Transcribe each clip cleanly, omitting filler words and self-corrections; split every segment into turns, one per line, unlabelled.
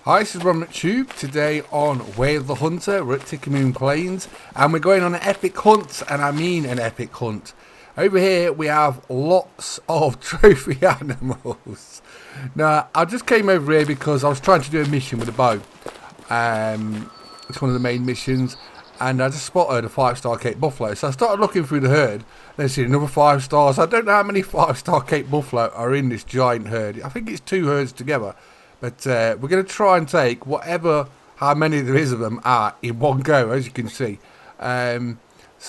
Hi, this is Ron Tube. Today on Way of the Hunter, we're at Tikamoon Plains and we're going on an epic hunt, and I mean an epic hunt. Over here we have lots of trophy animals. Now, I just came over here because I was trying to do a mission with a bow. It's one of the main missions, and I just spotted a 5-star Cape Buffalo. So I started looking through the herd, then see another 5 stars. I don't know how many 5-star Cape Buffalo are in this giant herd. I think it's 2 herds together. But we're going to try and take how many there is of them are in one go, as you can see. So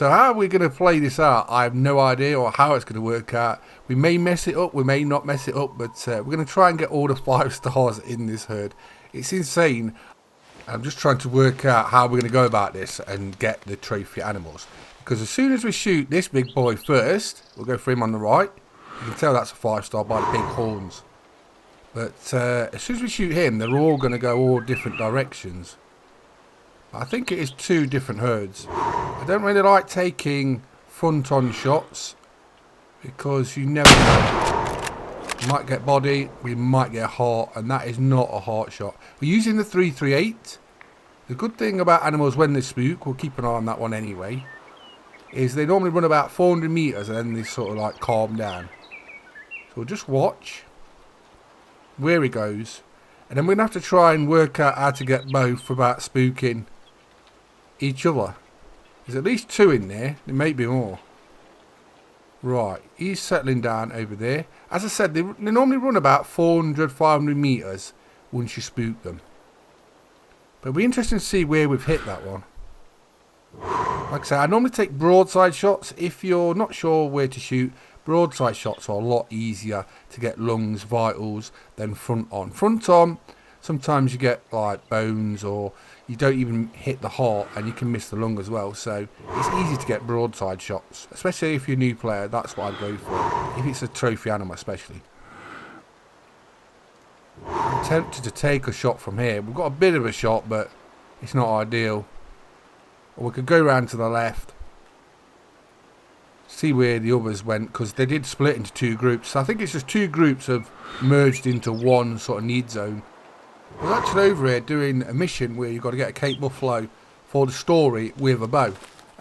how are we going to play this out? I have no idea, or how it's going to work out. We may mess it up, we may not mess it up, but we're going to try and get all the 5 stars in this herd. It's insane. I'm just trying to work out how we're going to go about this and get the trophy animals. Because as soon as we shoot this big boy first, we'll go for him on the right. You can tell that's a 5-star by the big horns. But as soon as we shoot him, they're all going to go all different directions. I think it is 2 different herds. I don't really like taking front-on shots because you never know. We might get body, we might get heart, and that is not a heart shot. We're using the 338. The good thing about animals when they spook, we'll keep an eye on that one anyway, is they normally run about 400 meters and then they sort of like calm down. So we'll just watch where he goes, and then we're going to have to try and work out how to get both without spooking each other. There's at least 2 in there, there may be more. Right, he's settling down over there. As I said, they normally run about 400-500 meters once you spook them. But it'll be interesting to see where we've hit that one. Like I say, I normally take broadside shots. If you're not sure where to shoot, broadside shots are a lot easier to get lungs, vitals than front on. Front on, sometimes you get like bones, or you don't even hit the heart and you can miss the lung as well. So it's easy to get broadside shots, especially if you're a new player. That's what I'd go for, if it's a trophy animal especially. I'm tempted to take a shot from here. We've got a bit of a shot, but it's not ideal. Or we could go round to the left, see where the others went, because they did split into 2 groups. So I think it's just 2 groups have merged into one sort of need zone. I was actually over here doing a mission where you've got to get a Cape Buffalo for the story with a bow.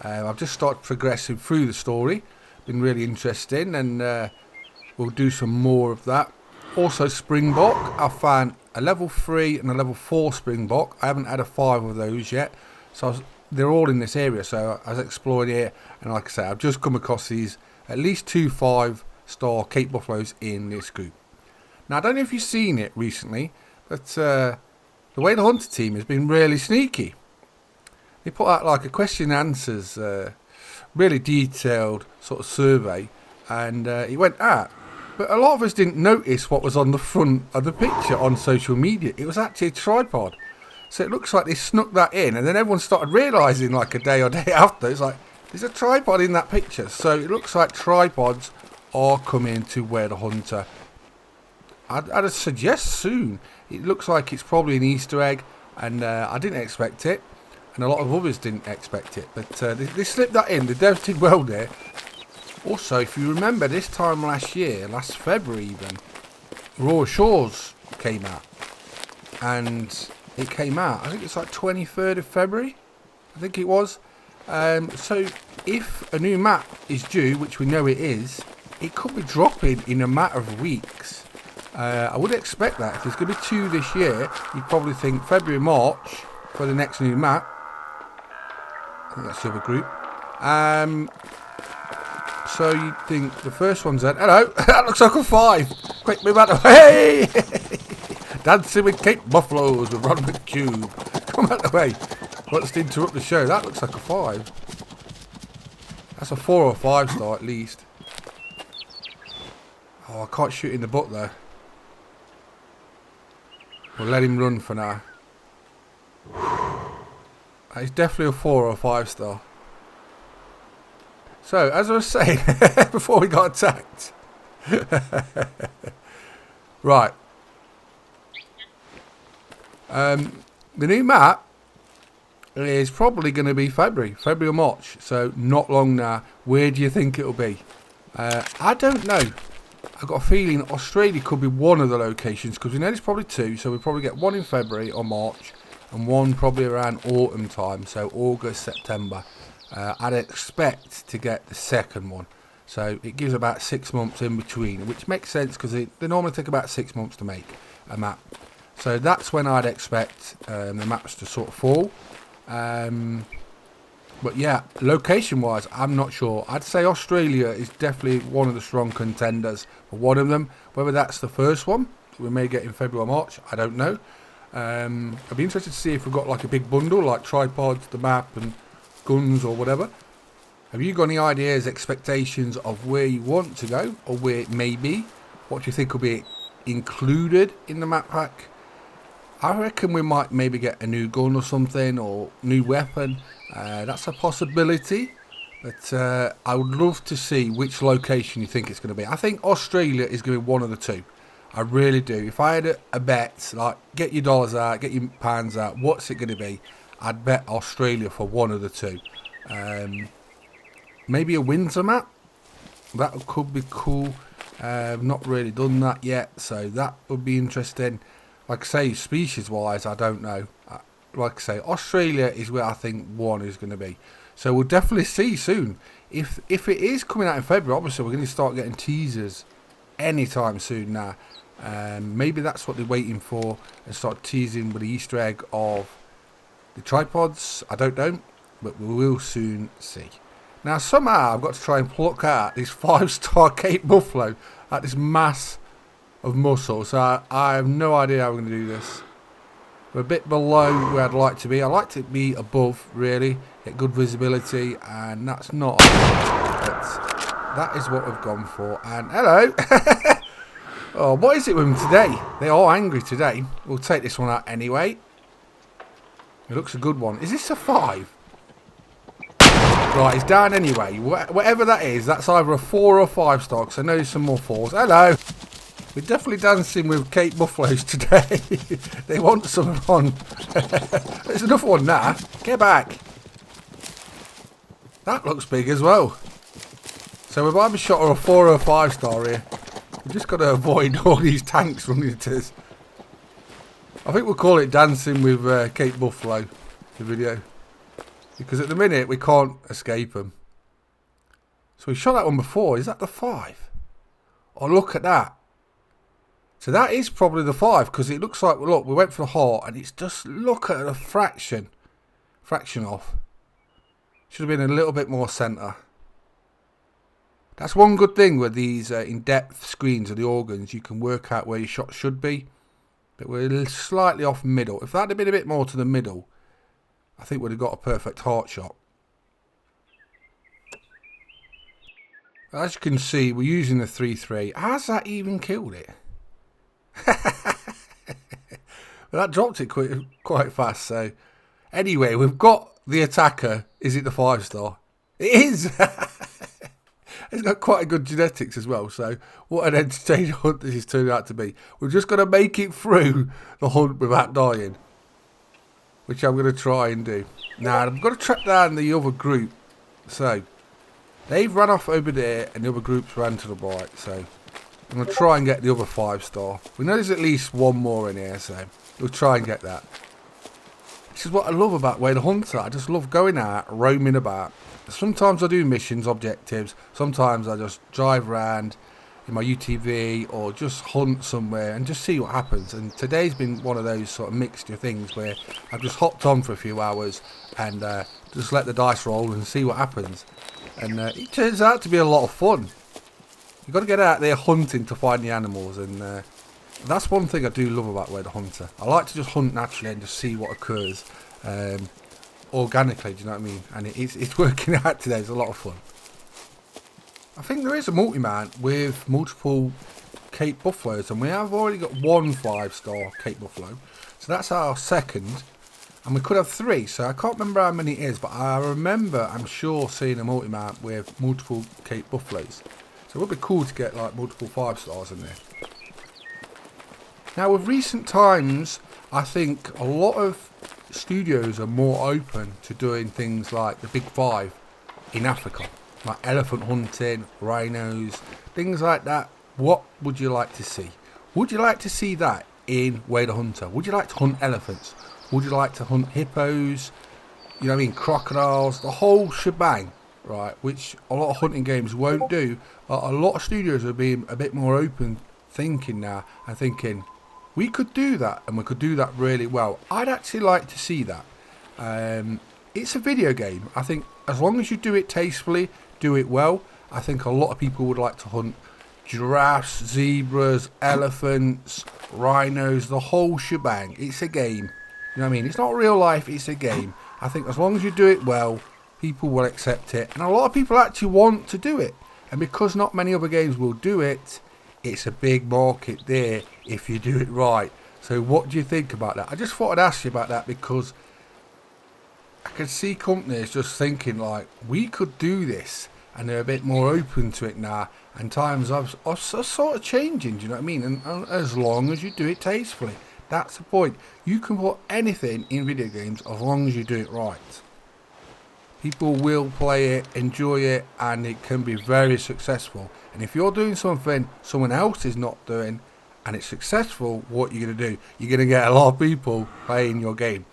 I've just started progressing through the story. Been really interesting, and we'll do some more of that. Also Springbok, I found a level 3 and a level 4 Springbok. I haven't had a 5 of those yet, so they're all in this area. So I was exploring here, and like I say, I've just come across these at least 2 5-star Cape Buffaloes in this group. Now I don't know if you've seen it recently, but the Way the Hunter team has been really sneaky. They put out like a question and answers, really detailed sort of survey, and it went out. But a lot of us didn't notice what was on the front of the picture on social media. It was actually a tripod. So it looks like they snuck that in, and then everyone started realising like a day or day after, it's like, there's a tripod in that picture. So it looks like tripods are coming to Way the Hunter. I'd suggest soon. It looks like it's probably an Easter egg, and I didn't expect it, and a lot of others didn't expect it. But they slipped that in. The devs did well there. Also, if you remember this time last year, last February even, Raw Shores came out. And it came out, I think it's like 23rd of February, I think it was. So if a new map is due, which we know it is, it could be dropping in a matter of weeks. I would expect that. If there's going to be 2 this year, you'd probably think February, March for the next new map. I think that's the other group. So you'd think the first one's at, hello, that looks like a 5. Quick, move out of the way. Hey! Dancing with Cape Buffaloes with Ron McCube. Come out of the way. Wants to interrupt the show. That looks like a 5. That's a 4 or 5-star at least. Oh, I can't shoot in the butt though. We'll let him run for now. It's definitely a 4 or 5-star. So, as I was saying, before we got attacked. Right. The new map is probably going to be February or March. So, not long now. Where do you think it'll be? I don't know. I've got a feeling Australia could be one of the locations, because we know there's probably two, so we'll probably get one in February or March, and one probably around autumn time, so August, September. I'd expect to get the second one, so it gives about 6 months in between, which makes sense because they normally take about 6 months to make a map. So that's when I'd expect the maps to sort of fall. But yeah, location wise, I'm not sure. I'd say Australia is definitely one of the strong contenders for one of them. Whether that's the first one we may get in February or March, I don't know. I'd be interested to see if we've got like a big bundle, like tripods, the map and guns or whatever. Have you got any ideas, expectations of where you want to go or where it may be? What do you think will be included in the map pack? I reckon we might maybe get a new gun or something, or new weapon. That's a possibility, but I would love to see which location you think it's going to be. I think Australia is going to be one of the two. I really do. If I had a bet, like get your dollars out, get your pounds out, what's it going to be? I'd bet Australia for one of the two. Maybe a winter map. That could be cool. Not really done that yet, so that would be interesting. Like I say, species-wise, I don't know. Like I say, Australia is where I think one is going to be. So we'll definitely see soon. If it is coming out in February, obviously we're going to start getting teasers anytime soon now. Maybe that's what they're waiting for, and start teasing with the Easter egg of the tripods. I don't know, but we will soon see. Now somehow I've got to try and pluck out this 5-star Cape Buffalo at this mass of muscle, so I have no idea how we're going to do this. We're a bit below where I'd like to be. I like to be above, really, get good visibility, and that's not, but that is what we've gone for. And hello. Oh, what is it with them today? They are angry today. We'll take this one out anyway. It looks a good one. Is this a 5? Right, it's down anyway. Whatever that is, that's either a 4 or a 5-star, because I know there's some more 4s. Hello. We're definitely dancing with Cape Buffaloes today. They want some on. There's another one now. Get back. That looks big as well. So we've either shot a 4 or a 5-star here. We've just got to avoid all these tanks running into us. I think we'll call it dancing with Cape Buffalo, the video. Because at the minute we can't escape them. So we shot that one before. Is that the 5? Oh, look at that. So that is probably the 5, because it looks like, look, we went for the heart, and it's just, look at a fraction off. Should have been a little bit more centre. That's one good thing with these in-depth screens of the organs. You can work out where your shot should be. But we're slightly off middle. If that had been a bit more to the middle, I think we'd have got a perfect heart shot. As you can see, we're using the 3-3. How's that even killed it? Well, that dropped it quite fast. So anyway, we've got the attacker. Is it the 5-star? It is. It's got quite a good genetics as well. So what an entertaining hunt this is turning out to be. We're just going to make it through the hunt without dying, which I'm going to try and do. Now I'm going to track down the other group. So they've run off over there and the other groups ran to the right. So I'm going to try and get the other 5-star. We know there's at least one more in here, so we'll try and get that. This is what I love about Way the Hunter. I just love going out, roaming about. Sometimes I do missions, objectives. Sometimes I just drive around in my UTV or just hunt somewhere and just see what happens. And today's been one of those sort of mixture things where I've just hopped on for a few hours and just let the dice roll and see what happens. And it turns out to be a lot of fun. You've got to get out there hunting to find the animals, and that's one thing I do love about Way the Hunter. I like to just hunt naturally and just see what occurs organically, do you know what I mean? And it's working out today. It's a lot of fun. I think there is a multi-mount with multiple Cape Buffaloes, and we have already got one 5-star Cape Buffalo. So that's our second, and we could have 3, so I can't remember how many it is, but I remember, I'm sure, seeing a multi-mount with multiple Cape Buffaloes. So it would be cool to get like multiple 5-stars in there. Now with recent times, I think a lot of studios are more open to doing things like the Big 5 in Africa. Like elephant hunting, rhinos, things like that. What would you like to see? Would you like to see that in Way the Hunter? Would you like to hunt elephants? Would you like to hunt hippos? You know what I mean? Crocodiles, the whole shebang, right? Which a lot of hunting games won't do. A lot of studios are being a bit more open thinking now and thinking, we could do that and we could do that really well. I'd actually like to see that. It's a video game. I think as long as you do it tastefully, do it well, I think a lot of people would like to hunt giraffes, zebras, elephants, rhinos, the whole shebang. It's a game. You know what I mean? It's not real life, it's a game. I think as long as you do it well, people will accept it. And a lot of people actually want to do it. And because not many other games will do it, it's a big market there if you do it right. So what do you think about that? I just thought I'd ask you about that because I can see companies just thinking like, we could do this. And they're a bit more open to it now. And times are sort of changing, do you know what I mean? And as long as you do it tastefully. That's the point. You can put anything in video games as long as you do it right. People will play it, enjoy it, and it can be very successful. And if you're doing something someone else is not doing and it's successful, what you're going to do? You're going to get a lot of people playing your game.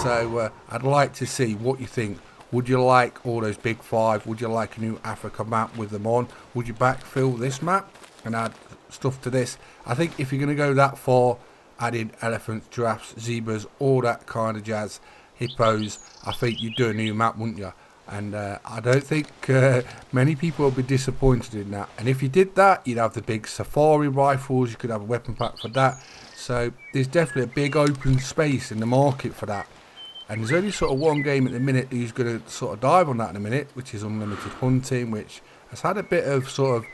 So I'd like to see what you think. Would you like all those big five? Would you like a new Africa map with them on? Would you backfill this map and add stuff to this? I think if you're going to go that far, adding elephants, giraffes, zebras, all that kind of jazz, hippos, I think you'd do a new map, wouldn't you? And I don't think many people would be disappointed in that. And if you did that, you'd have the big safari rifles, you could have a weapon pack for that. So there's definitely a big open space in the market for that. And there's only sort of one game at the minute who's going to sort of dive on that in a minute, which is Unlimited Hunting, which has had a bit of sort of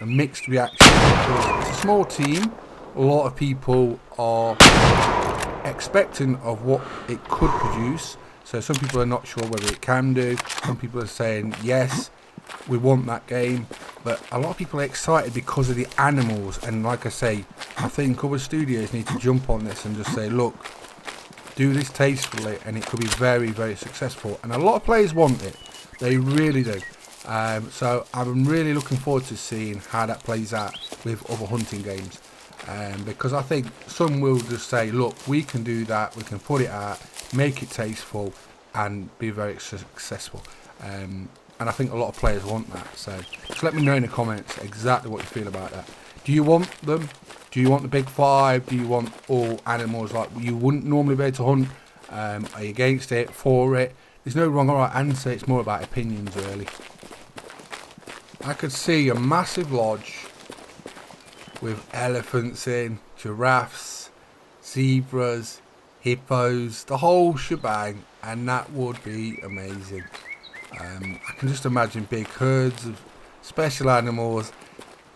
a mixed reaction because it's a small team. A lot of people are expecting of what it could produce. So some people are not sure whether it can do. Some people are saying, yes, we want that game. But a lot of people are excited because of the animals. And like I say, I think other studios need to jump on this and just say, look, do this tastefully and it could be very, very successful. And a lot of players want it. They really do. So I'm really looking forward to seeing how that plays out with other hunting games. Because I think some will just say, look, we can do that, we can put it out, make it tasteful and be very successful. And I think a lot of players want that. So just let me know in the comments exactly what you feel about that. Do you want them? Do you want the big five? Do you want all animals like you wouldn't normally be able to hunt? Are you against it, for it? There's no wrong or right answer, it's more about opinions really. I could see a massive lodge with elephants in, giraffes, zebras, hippos, the whole shebang, and that would be amazing. I can just imagine big herds of special animals.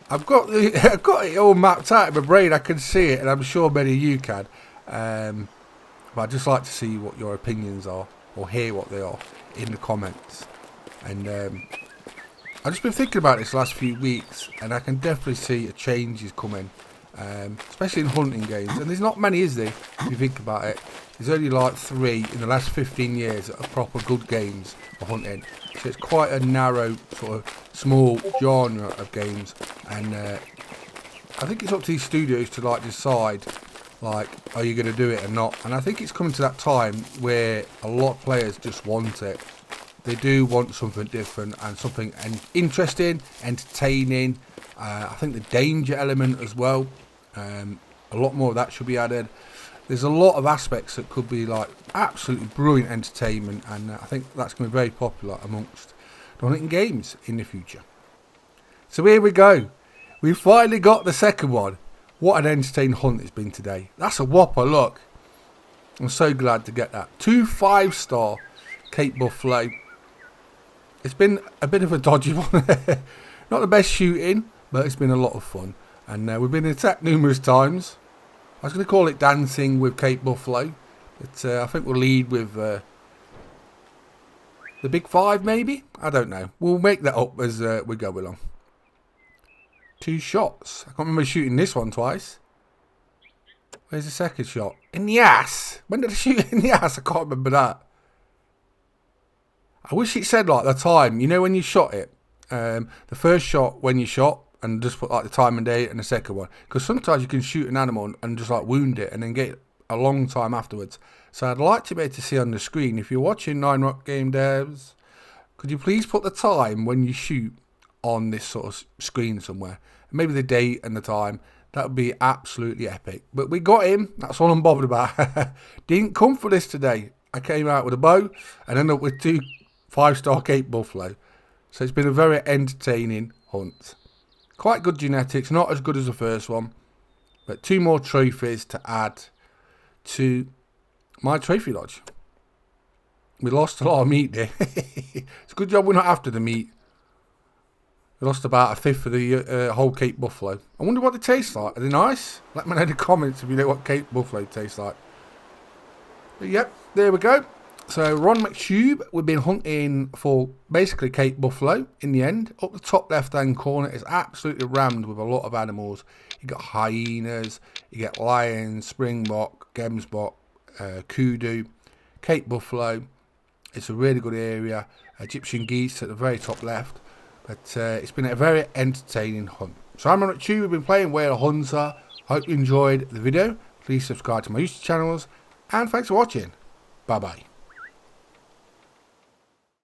I've got it all mapped out in my brain. I can see it, and I'm sure many of you can. But I'd just like to see what your opinions are, or hear what they are in the comments. And I've just been thinking about this the last few weeks, and I can definitely see a change is coming, especially in hunting games. And there's not many, is there, if you think about it? There's only like 3 in the last 15 years that are proper good games for hunting. So it's quite a narrow, sort of small genre of games. And I think it's up to these studios to like decide, like, are you going to do it or not? And I think it's coming to that time where a lot of players just want it. They do want something different and something interesting, entertaining. I think the danger element as well. A lot more of that should be added. There's a lot of aspects that could be like absolutely brilliant entertainment, and I think that's going to be very popular amongst the hunting games in the future. So here we go. We finally got the second one. What an entertaining hunt it's been today. That's a whopper, look. I'm so glad to get that. 2 5-star Cape Buffalo. It's been a bit of a dodgy one. Not the best shooting, but it's been a lot of fun. And we've been attacked numerous times. I was going to call it dancing with Cape Buffalo. But I think we'll lead with the big 5 maybe? I don't know. We'll make that up as we go along. 2 shots. I can't remember shooting this one twice. Where's the second shot? In the ass. When did I shoot in the ass? I can't remember that. I wish it said like the time. You know when you shot it? The first shot when you shot and just put like the time and date and the second one, because sometimes you can shoot an animal and just like wound it and then get a long time afterwards. So I'd like to be able to see on the screen, if you're watching 9rock Game Devs, could you please put the time when you shoot on this sort of screen somewhere, maybe the date and the time. That would be absolutely epic. But we got him, that's all I'm bothered about. Didn't come for this today. I came out with a bow and ended up with 2 5-star Cape Buffalo. So it's been a very entertaining hunt. Quite good genetics, not as good as the first one, but 2 more trophies to add to my trophy lodge. We lost a lot of meat there. It's a good job we're not after the meat. We lost about 1/5 of the whole Cape Buffalo. I wonder what they taste like. Are they nice? Let me know in the comments if you know what Cape Buffalo tastes like. But yep, there we go. So Ron McTube, we've been hunting for basically Cape Buffalo in the end. Up the top left hand corner is absolutely rammed with a lot of animals. You got hyenas, you get lions, springbok, gemsbok, kudu, Cape Buffalo. It's a really good area. Egyptian geese at the very top left. But it's been a very entertaining hunt. So I'm Ron McTube, we've been playing Whale Hunter. Hope you enjoyed the video. Please subscribe to my YouTube channels. And thanks for watching. Bye bye.